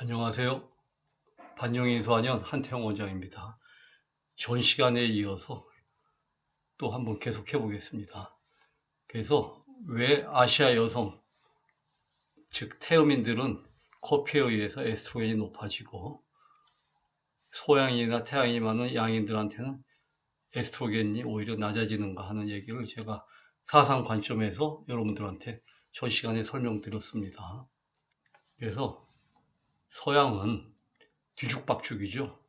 안녕하세요. 반영인수한의원 한태영 원장입니다. 전 시간에 이어서 또 한번 계속해 보겠습니다. 그래서 왜 아시아 여성, 즉 태음인들은 커피에 의해서 에스트로겐이 높아지고 소양인이나 태양이 많은 양인들한테는 에스트로겐이 오히려 낮아지는가 하는 얘기를 제가 사상 관점에서 여러분들한테 전 시간에 설명드렸습니다. 그래서 서양은 뒤죽박죽이죠.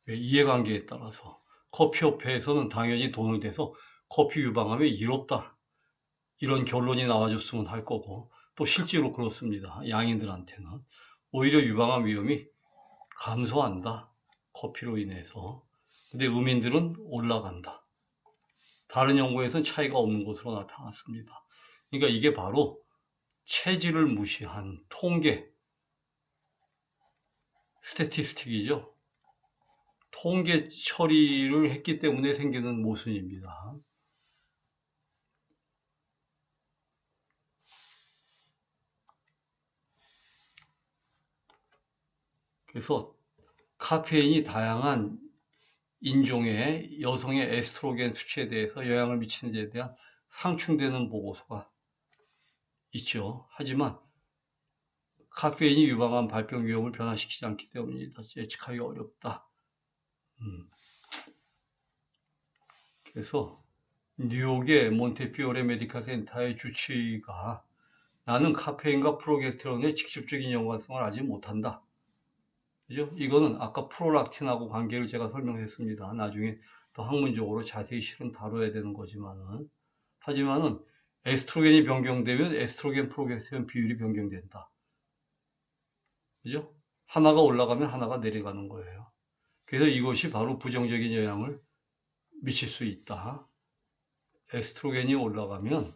이해관계에 따라서 커피협회에서는 당연히 돈을 내서 커피 유방암에 이롭다 이런 결론이 나와줬으면 할 거고, 또 실제로 그렇습니다. 양인들한테는 오히려 유방암 위험이 감소한다, 커피로 인해서. 근데 음인들은 올라간다. 다른 연구에서는 차이가 없는 것으로 나타났습니다. 그러니까 이게 바로 체질을 무시한 통계, 스태티스틱이죠. 통계 처리를 했기 때문에 생기는 모순입니다. 그래서 카페인이 다양한 인종의 여성의 에스트로겐 수치에 대해서 영향을 미치는 데 대한 상충되는 보고서가 있죠. 하지만 카페인이 유방암 발병 위험을 변화시키지 않기 때문이다. 예측하기 어렵다. 그래서 뉴욕의 몬테피오레 메디컬 센터의 주치의가 나는 카페인과 프로게스테론의 직접적인 연관성을 알지 못한다. 그죠? 이거는 아까 프롤락틴하고 관계를 제가 설명했습니다. 나중에 또 학문적으로 자세히 실은 다뤄야 되는 거지만은. 하지만은 에스트로겐이 변경되면 에스트로겐 프로게스테론 비율이 변경된다. 그죠? 하나가 올라가면 하나가 내려가는 거예요. 그래서 이것이 바로 부정적인 영향을 미칠 수 있다. 에스트로겐이 올라가면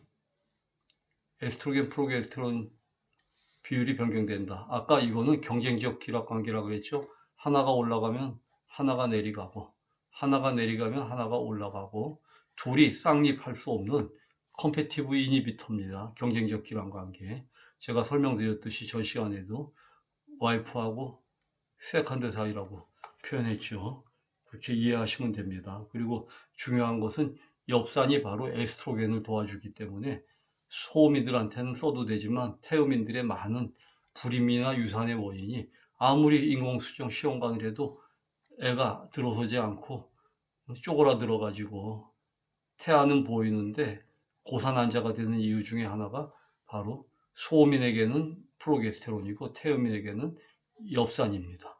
에스트로겐 프로게스테론 비율이 변경된다. 아까 이거는 경쟁적 기락 관계라고 그랬죠. 하나가 올라가면 하나가 내려가고, 하나가 내려가면 하나가 올라가고, 둘이 쌍립할 수 없는 컴페티브 이니비터입니다. 경쟁적 기락 관계. 제가 설명드렸듯이 전 시간에도 와이프하고 세컨드 사이라고 표현했죠. 그렇게 이해하시면 됩니다. 그리고 중요한 것은 엽산이 바로 에스트로겐을 도와주기 때문에 소음인들한테는 써도 되지만 태음인들의 많은 불임이나 유산의 원인이 아무리 인공수정 시험관을 해도 애가 들어서지 않고 쪼그라들어 가지고 태아는 보이는데 고산환자가 되는 이유 중에 하나가 바로 소음인에게는 프로게스테론이고 태음인에게는 엽산입니다.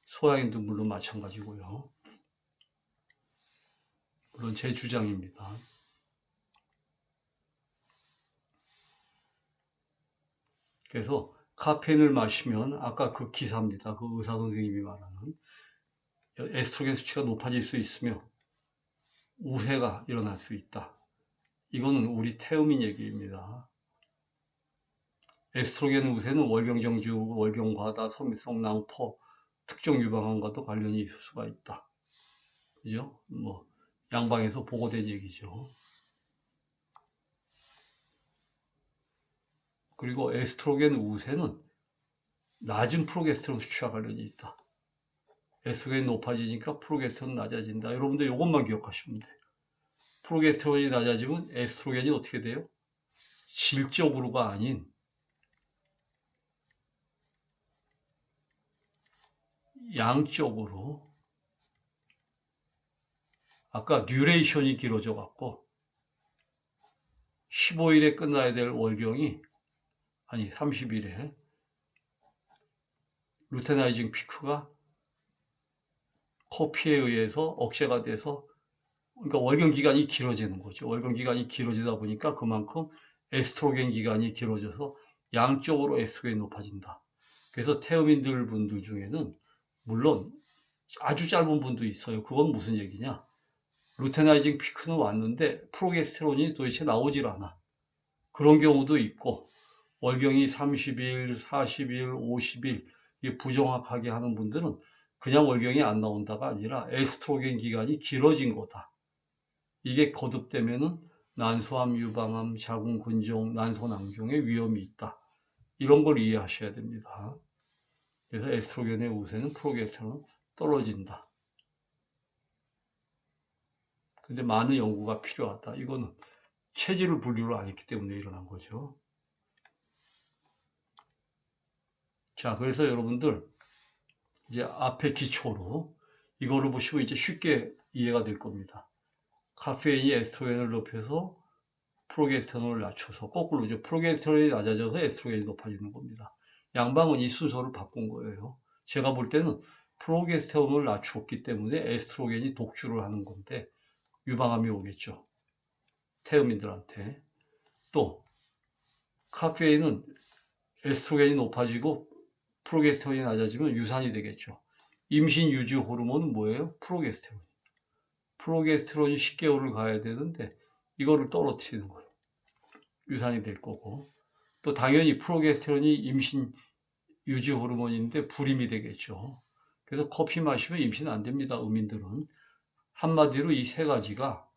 소양인도 물론 마찬가지고요. 물론 제 주장입니다. 그래서 카페인을 마시면 아까 그 기사입니다. 그 의사 선생님이 말하는 에스트로겐 수치가 높아질 수 있으며 우세가 일어날 수 있다. 이거는 우리 태음인 얘기입니다. 에스트로겐 우세는 월경정주, 월경과다, 소미성 낭포, 특정 유방암과도 관련이 있을 수가 있다. 그죠? 뭐 양방에서 보고된 얘기죠. 그리고 에스트로겐 우세는 낮은 프로게스테론 수치와 관련이 있다. 에스트로겐이 높아지니까 프로게스테론 낮아진다. 여러분들 이것만 기억하시면 돼요. 프로게스테론이 낮아지면 에스트로겐이 어떻게 돼요? 질적으로가 아닌 양적으로. 아까 듀레이션이 길어져 갖고 15일에 끝나야 될 월경이 아니 30일에 루테나이징 피크가 커피에 의해서 억제가 돼서, 그러니까 월경 기간이 길어지는 거죠. 월경 기간이 길어지다 보니까 그만큼 에스트로겐 기간이 길어져서 양적으로 에스트로겐이 높아진다. 그래서 태음인들 분들 중에는 물론 아주 짧은 분도 있어요. 그건 무슨 얘기냐? 루테나이징 피크는 왔는데 프로게스테론이 도대체 나오질 않아. 그런 경우도 있고, 월경이 30일, 40일, 50일 부정확하게 하는 분들은 그냥 월경이 안 나온다가 아니라 에스트로겐 기간이 길어진 거다. 이게 거듭되면은 난소암, 유방암, 자궁근종, 난소낭종의 위험이 있다. 이런 걸 이해하셔야 됩니다. 그래서 에스트로겐의 우세는 프로게스테론은 떨어진다. 근데 많은 연구가 필요하다. 이거는 체질을 분류를 안 했기 때문에 일어난 거죠. 자, 그래서 여러분들 이제 앞에 기초로 이거를 보시고 이제 쉽게 이해가 될 겁니다. 카페인이 에스트로겐을 높여서 프로게스테론을 낮춰서 거꾸로죠. 프로게스테론이 낮아져서 에스트로겐이 높아지는 겁니다. 양방은 이 순서를 바꾼 거예요. 제가 볼 때는 프로게스테론을 낮추었기 때문에 에스트로겐이 독주를 하는 건데 유방암이 오겠죠. 태음인들한테. 또 카페인은 에스트로겐이 높아지고 프로게스테론이 낮아지면 유산이 되겠죠. 임신 유지 호르몬은 뭐예요? 프로게스테론. 프로게스테론이 10개월을 가야 되는데 이거를 떨어뜨리는 거예요. 유산이 될 거고. 또 당연히 프로게스테론이 임신 유지 호르몬인데 불임이 되겠죠. 그래서 커피 마시면 임신 안 됩니다. 음인들은. 한마디로 이 세 가지가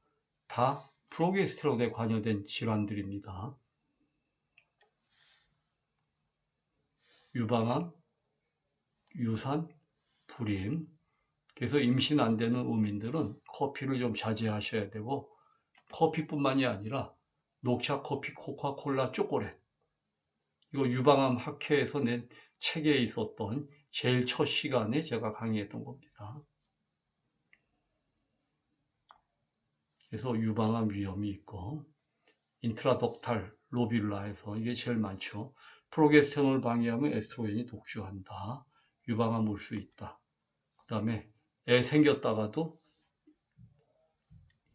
다 프로게스테론에 관여된 질환들입니다. 유방암, 유산, 불임. 그래서 임신 안 되는 음인들은 커피를 좀 자제하셔야 되고 커피뿐만이 아니라 녹차 커피, 코카콜라, 초콜릿. 이거 유방암 학회에서 낸 책에 있었던 제일 첫 시간에 제가 강의했던 겁니다. 그래서 유방암 위험이 있고 인트라덕탈 로뷸라에서 이게 제일 많죠. 프로게스테론을 방해하면 에스트로겐이 독주한다. 유방암 올 수 있다. 그 다음에 애 생겼다가도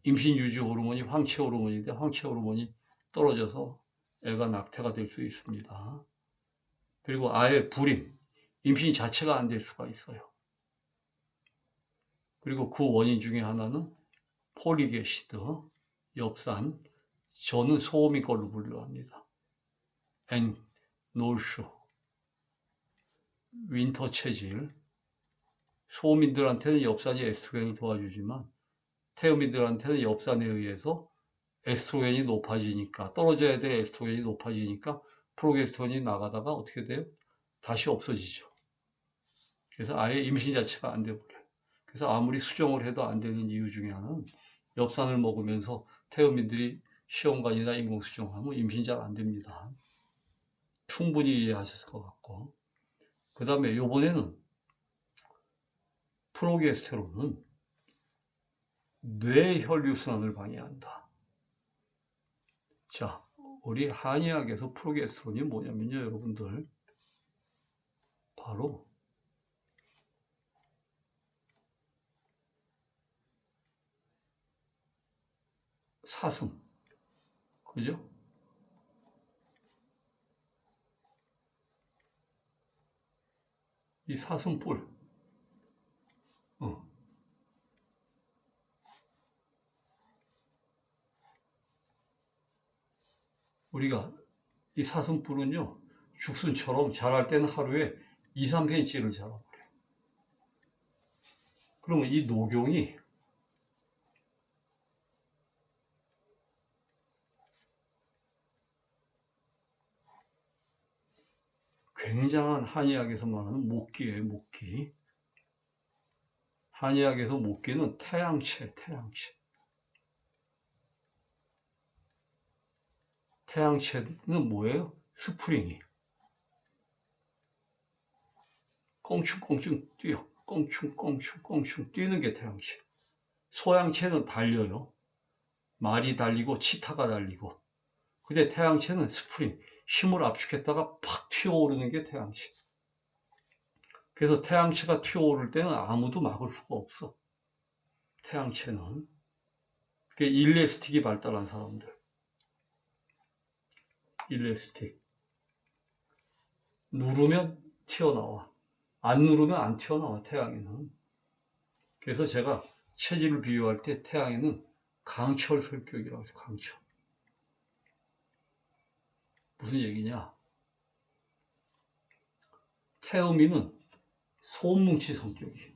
임신 유지 호르몬이 황체 호르몬인데 황체 호르몬이 떨어져서 애가 낙태가 될 수 있습니다. 그리고 아예 불임, 임신 자체가 안 될 수가 있어요. 그리고 그 원인 중에 하나는 폴릭애시드, 엽산, 저는 소음인 걸로 분류합니다. 놀쇼, 윈터 체질. 소음인들한테는 엽산이 에스트로겐을 도와주지만 태음인들한테는 엽산에 의해서 에스트로겐이 높아지니까 떨어져야 될 에스트로겐이 높아지니까 프로게스테론이 나가다가 어떻게 돼요? 다시 없어지죠. 그래서 아예 임신 자체가 안 돼버려요. 그래서 아무리 수정을 해도 안 되는 이유 중에 하나는 엽산을 먹으면서 태음인들이 시험관이나 인공수정하면 임신 잘 안 됩니다. 충분히 이해하셨을 것 같고. 그 다음에 요번에는 프로게스테론은 뇌 혈류순환을 방해한다. 자, 우리 한의학에서 프로게스테론이 뭐냐면요, 여러분들. 바로 사슴. 그죠? 이 사슴뿔. 어. 우리가 이 사슴뿔은요, 죽순처럼 자랄 때는 하루에 2, 3cm를 자라버려요. 그러면 이 녹용이 굉장한 한의학에서 말하는 목기예요, 목기. 한의학에서 목기는 태양체, 태양체. 태양체는 뭐예요? 스프링이. 껑충껑충 뛰어. 껑충껑충 뛰는 게 태양체. 소양체는 달려요. 말이 달리고 치타가 달리고. 근데 태양체는 스프링, 힘을 압축했다가 팍 튀어오르는 게 태양체. 그래서 태양체가 튀어오를 때는 아무도 막을 수가 없어. 태양체는. 그게 일레스틱이 발달한 사람들. 일레스틱. 누르면 튀어나와. 안 누르면 안 튀어나와, 태양에는. 그래서 제가 체질을 비유할 때 태양에는 강철 성격이라고 해서 강철. 무슨 얘기냐? 태음이는 솜뭉치 성격이.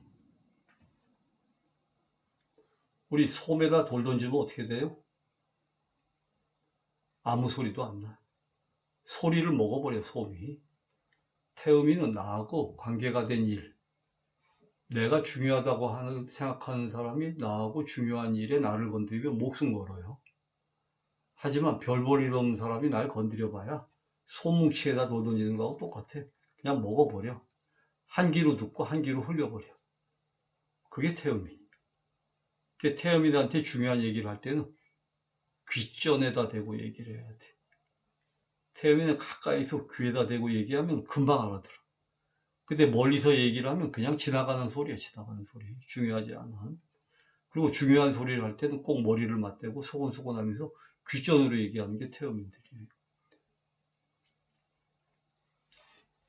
우리 솜에다 돌 던지면 어떻게 돼요? 아무 소리도 안 나. 소리를 먹어버려, 솜이. 태음인은 나하고 관계가 된 일, 내가 중요하다고 생각하는 사람이 나하고 중요한 일에 나를 건드리면 목숨 걸어요. 하지만 별 볼 일 없는 사람이 날 건드려봐야 소뭉치에다 돌 던지는 거하고 똑같아. 그냥 먹어버려. 한 귀로 듣고 한 귀로 흘려버려. 그게 태음인. 태음인한테 중요한 얘기를 할 때는 귓전에다 대고 얘기를 해야 돼. 태음인은 가까이서 귀에다 대고 얘기하면 금방 알아들어. 근데 멀리서 얘기를 하면 그냥 지나가는 소리야, 지나가는 소리. 중요하지 않은. 그리고 중요한 소리를 할 때는 꼭 머리를 맞대고 소곤소곤하면서 귓전으로 얘기하는 게 태음인들이에요.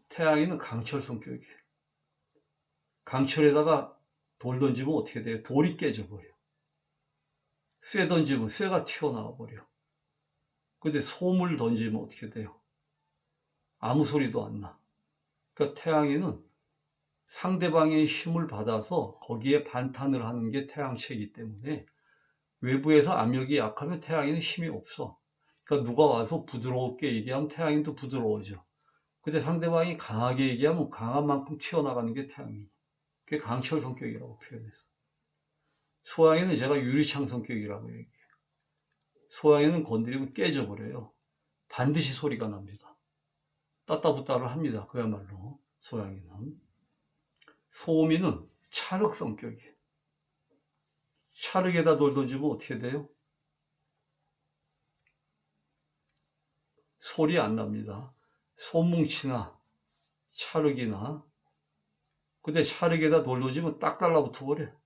태양이는 강철 성격이에요. 강철에다가 돌 던지면 어떻게 돼요? 돌이 깨져버려. 쇠 던지면 쇠가 튀어나와 버려. 근데 솜을 던지면 어떻게 돼요? 아무 소리도 안 나. 그러니까 태양이는 상대방의 힘을 받아서 거기에 반탄을 하는 게 태양체이기 때문에 외부에서 압력이 약하면 태양이는 힘이 없어. 그러니까 누가 와서 부드럽게 얘기하면 태양인도 부드러워져. 근데 상대방이 강하게 얘기하면 강한 만큼 튀어나가는 게 태양인. 그게 강철 성격이라고 표현했어. 소양이는 제가 유리창 성격이라고 얘기해요. 소양이는 건드리면 깨져버려요. 반드시 소리가 납니다. 따따붙다를 합니다. 그야말로 소양이는. 소음이는 찰흙 성격이에요. 찰흙에다 돌 던지면 어떻게 돼요? 소리 안 납니다. 소뭉치나 찰흙이나. 근데 찰흙에다 돌 던지면 딱 달라붙어 버려요.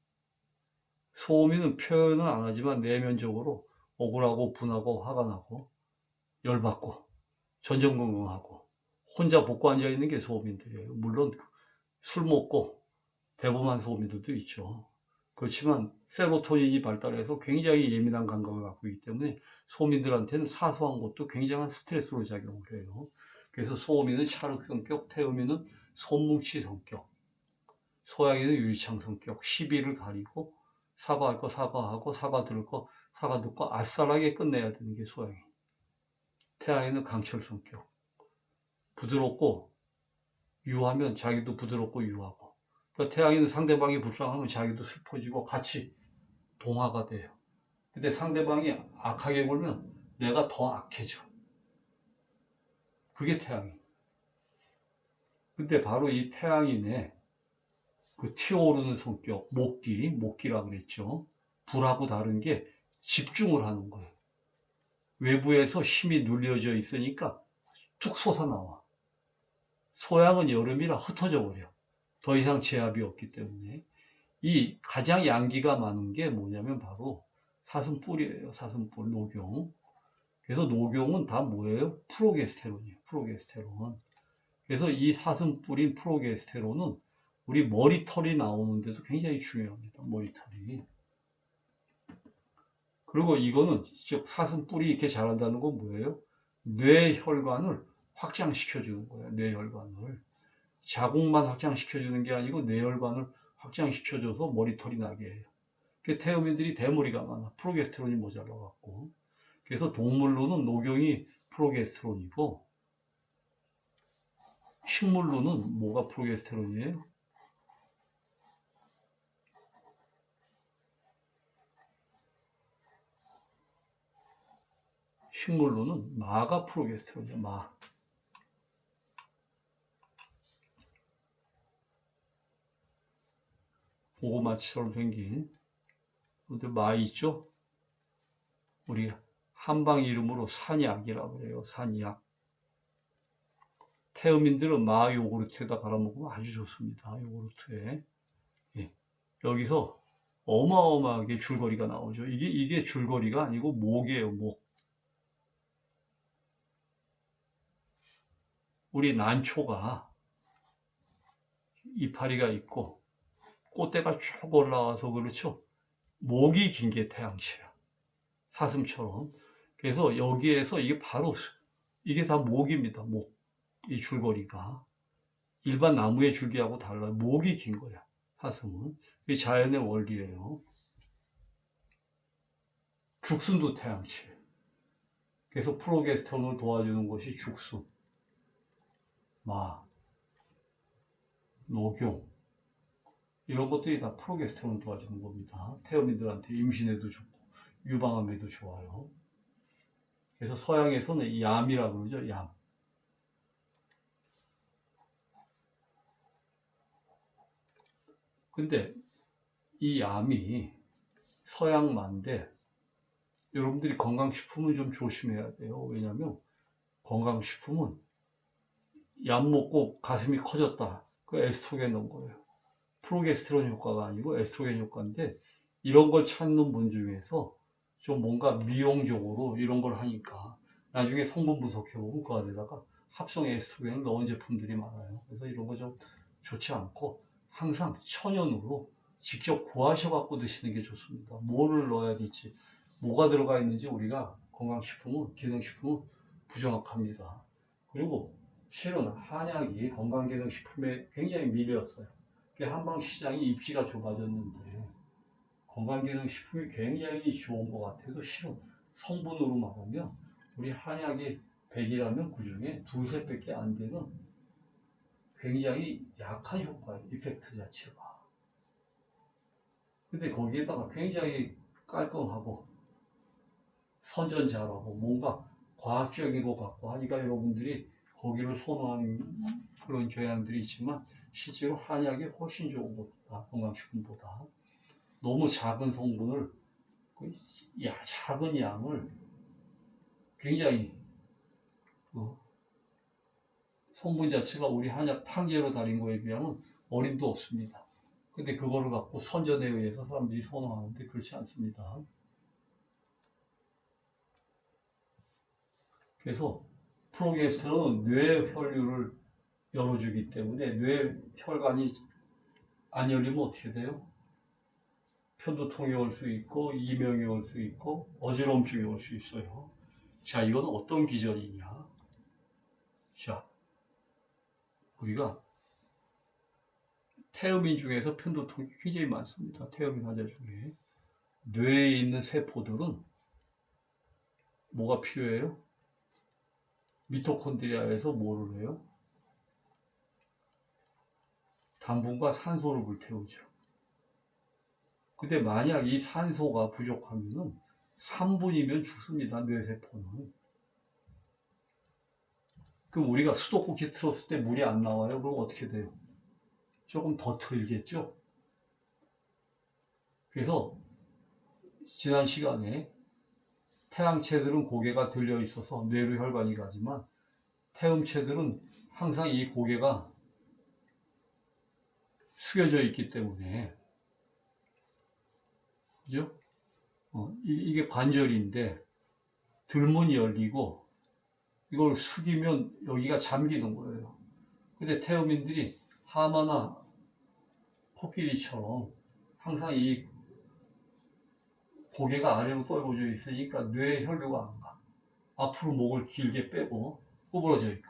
소음이는 표현은 안 하지만 내면적으로 억울하고 분하고 화가 나고 열받고 전전긍긍하고 혼자 복고 앉아 있는 게 소음인들이에요. 물론 술 먹고 대범한 소음인들도 있죠. 그렇지만 세로토닌이 발달해서 굉장히 예민한 감각을 갖고 있기 때문에 소음인들한테는 사소한 것도 굉장한 스트레스로 작용을 해요. 그래서 소음인은 찰흙 성격, 태음인은 손뭉치 성격, 소양인은 유리창 성격, 시비를 가리고 사과할 거 사과하고 사과 들을 거 사과 듣고 아싸라게 끝내야 되는 게 소양인. 태양인은 강철 성격, 부드럽고 유하면 자기도 부드럽고 유하고. 그러니까 태양인은 상대방이 불쌍하면 자기도 슬퍼지고 같이 동화가 돼요. 근데 상대방이 악하게 굴면 내가 더 악해져. 그게 태양인. 근데 바로 이 태양인의 그 튀어오르는 성격, 목기라 그랬죠. 불하고 다른 게 집중을 하는 거예요. 외부에서 힘이 눌려져 있으니까 툭 솟아나와. 소양은 여름이라 흩어져 버려. 더 이상 제압이 없기 때문에. 이 가장 양기가 많은 게 뭐냐면 바로 사슴뿔이에요. 사슴뿔, 녹용. 그래서 녹용은 다 뭐예요? 프로게스테론이에요. 프로게스테론. 그래서 이 사슴뿔인 프로게스테론은 우리 머리털이 나오는데도 굉장히 중요합니다. 머리털이. 그리고 이거는 즉 사슴뿔이 이렇게 자란다는 건 뭐예요? 뇌혈관을 확장시켜주는 거예요. 뇌혈관을. 자궁만 확장시켜주는 게 아니고 뇌혈관을 확장시켜줘서 머리털이 나게 해요. 그 태음인들이 대머리가 많아. 프로게스테론이 모자라갖고. 그래서 동물로는 녹용이 프로게스테론이고 식물로는 뭐가 프로게스테론이에요? 식물로는 마가 프로게스테론이야. 마. 고구마처럼 생긴 마 있죠? 우리 한방 이름으로 산약이라고 그래요. 산약. 태음인들은 마 요구르트에다 갈아 먹으면 아주 좋습니다. 요구르트에. 예. 여기서 어마어마하게 줄거리가 나오죠. 이게 줄거리가 아니고 목이에요, 목. 우리 난초가 이파리가 있고 꽃대가 쭉 올라와서 그렇죠. 목이 긴 게 태양치야. 사슴처럼. 그래서 여기에서 이게 바로 이게 다 목입니다. 목. 이 줄거리가. 일반 나무의 줄기하고 달라요. 목이 긴 거야. 사슴은. 이게 자연의 원리예요. 죽순도 태양치예요. 그래서 프로게스테론을 도와주는 것이 죽순, 마. 녹용 이런 것들이 다 프로게스테론 도와주는 겁니다. 태어민들한테 임신에도 좋고 유방암에도 좋아요. 그래서 서양에서는 이 얌이라고 그러죠. 얌. 근데 이 얌이 서양만데 여러분들이 건강식품은 좀 조심해야 돼요. 왜냐하면 건강식품은 약 먹고 가슴이 커졌다. 그 에스트로겐 넣은 거예요. 프로게스테론 효과가 아니고 에스트로겐 효과인데 이런 걸 찾는 분 중에서 좀 뭔가 미용적으로 이런 걸 하니까 나중에 성분 분석해보면 그 안에다가 합성 에스트로겐을 넣은 제품들이 많아요. 그래서 이런 거 좀 좋지 않고 항상 천연으로 직접 구하셔 갖고 드시는 게 좋습니다. 뭐를 넣어야 될지 뭐가 들어가 있는지 우리가 건강식품은 기능식품은 부정확합니다. 그리고 실은 한약이 건강기능식품에 굉장히 밀렸어요. 한방시장이 입지가 좁아졌는데 건강기능식품이 굉장히 좋은 것 같아도 실은 성분으로 말하면 우리 한약이 100이라면 그 중에 두세 밖에 안 되는 굉장히 약한 효과예요. 이펙트 자체가. 근데 거기에다가 굉장히 깔끔하고 선전 잘하고 뭔가 과학적인 것 같고 하니까 여러분들이 거기를 선호하는 그런 경향들이 있지만 실제로 한약이 훨씬 좋은 것보다 건강식품보다 너무 작은 성분을 작은 양을 굉장히 성분 자체가 우리 한약 탕제로 달인 거에 비하면 어림도 없습니다. 근데 그거를 갖고 선전에 의해서 사람들이 선호하는데 그렇지 않습니다. 그래서 프로게스테론은 뇌 혈류를 열어주기 때문에 뇌 혈관이 안 열리면 어떻게 돼요? 편두통이 올 수 있고 이명이 올 수 있고 어지럼증이 올 수 있어요. 자, 이건 어떤 기전이냐? 자, 우리가 태음인 중에서 편두통이 굉장히 많습니다. 태음인 환자 중에 뇌에 있는 세포들은 뭐가 필요해요? 미토콘드리아에서 뭐를 해요? 당분과 산소를 불태우죠. 근데 만약 이 산소가 부족하면은 3분이면 죽습니다. 뇌세포는. 그럼 우리가 수도꼭지 틀었을 때 물이 안 나와요? 그럼 어떻게 돼요? 조금 더 틀겠죠? 그래서 지난 시간에 태양체들은 고개가 들려 있어서 뇌로 혈관이 가지만 태음체들은 항상 이 고개가 숙여져 있기 때문에 그죠? 이게 관절인데 들문이 열리고 이걸 숙이면 여기가 잠기는 거예요. 근데 태음인들이 하마나 코끼리처럼 항상 이 고개가 아래로 떨궈져 있으니까 뇌에 혈류가 안 가. 앞으로 목을 길게 빼고 구부러져 있고.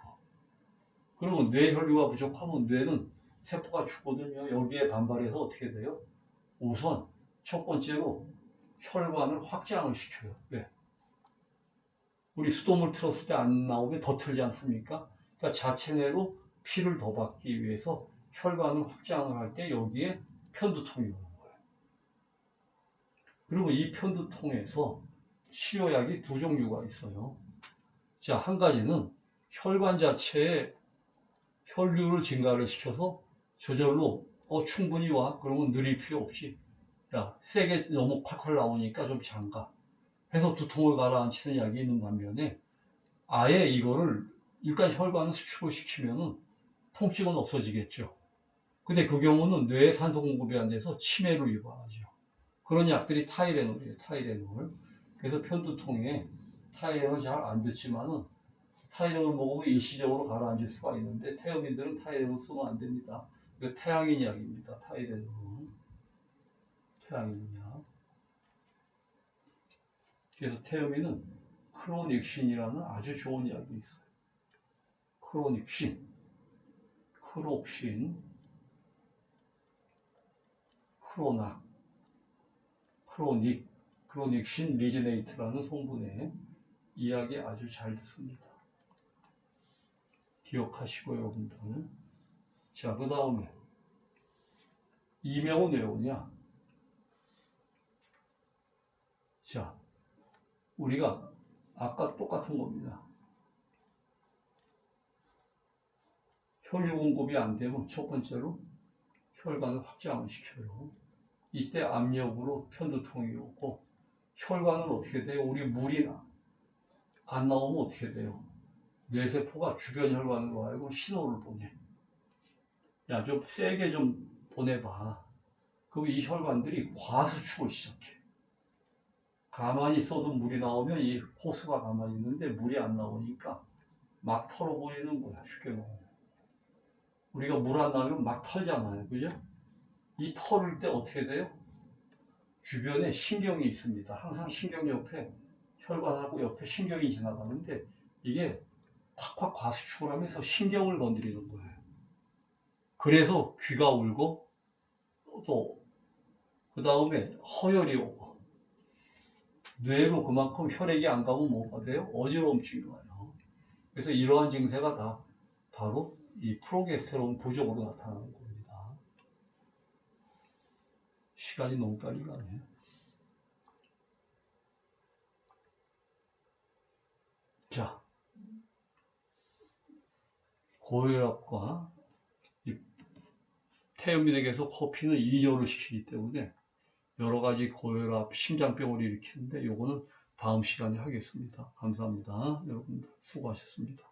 그러면 뇌 혈류가 부족하면 뇌는 세포가 죽거든요. 여기에 반발해서 어떻게 돼요? 우선 첫 번째로 혈관을 확장을 시켜요. 왜? 우리 수돗물 틀었을 때 안 나오면 더 틀지 않습니까? 그러니까 자체 내로 피를 더 받기 위해서 혈관을 확장을 할 때 여기에 편두통이 오는 거예요. 그리고 이 편두통에서 치료약이 두 종류가 있어요. 자, 한 가지는 혈관 자체에 혈류를 증가를 시켜서 저절로 충분히 와. 그러면 느릴 필요 없이 야, 세게 너무 콸콸 나오니까 좀 잠가 해서 두통을 가라앉히는 약이 있는 반면에 아예 이거를 일단 혈관을 수축을 시키면은 통증은 없어지겠죠. 근데 그 경우는 뇌에 산소 공급이 안 돼서 치매로 유발하죠. 그런 약들이 타이레놀이에요. 타이레놀. 그래서 편두통에 타이레놀 잘 안 듣지만은 타이레놀 먹으면 일시적으로 가라앉을 수가 있는데 태음인들은 타이레놀 쓰면 안 됩니다. 이거 태양인 약입니다. 타이레놀. 태양인 약. 그래서 태음인은 크로닉신이라는 아주 좋은 약이 있어요. 크로닉신, 크록신, 크로낙, 크로닉신 리즈네이트라는 성분의 이 약이 아주 잘 듣습니다. 기억하시고 여러분들. 자, 그 다음에 이명은 왜 오냐? 자, 우리가 아까 똑같은 겁니다. 혈류 공급이 안 되면 첫 번째로 혈관을 확장을 시켜요. 이때 압력으로 편두통이 오고, 혈관은 어떻게 돼요? 우리 물이 안 나오면 어떻게 돼요? 뇌세포가 주변 혈관으로 알고 신호를 보내. 야, 좀 세게 좀 보내봐. 그럼 이 혈관들이 과수축을 시작해. 가만히 있어도 물이 나오면 이 호수가 가만히 있는데 물이 안 나오니까 막 털어버리는 거야, 쉽게 말하면. 우리가 물 안 나오면 막 털잖아요, 그죠? 이 털을 때 어떻게 돼요? 주변에 신경이 있습니다. 항상 신경 옆에, 혈관하고 옆에 신경이 지나가는데 이게 콱콱 과수축을 하면서 신경을 건드리는 거예요. 그래서 귀가 울고, 또 그 다음에 허열이 오고, 뇌로 그만큼 혈액이 안 가면 뭐 받아요? 어지러움증이 와요. 그래서 이러한 증세가 다 바로 이 프로게스테론 부족으로 나타나는 겁니다. 시간이 너무 빨리 가네요. 자, 고혈압과 이 태음인에게서 커피는 이뇨를 시키기 때문에 여러 가지 고혈압, 심장병을 일으키는데 요거는 다음 시간에 하겠습니다. 감사합니다. 여러분들 수고하셨습니다.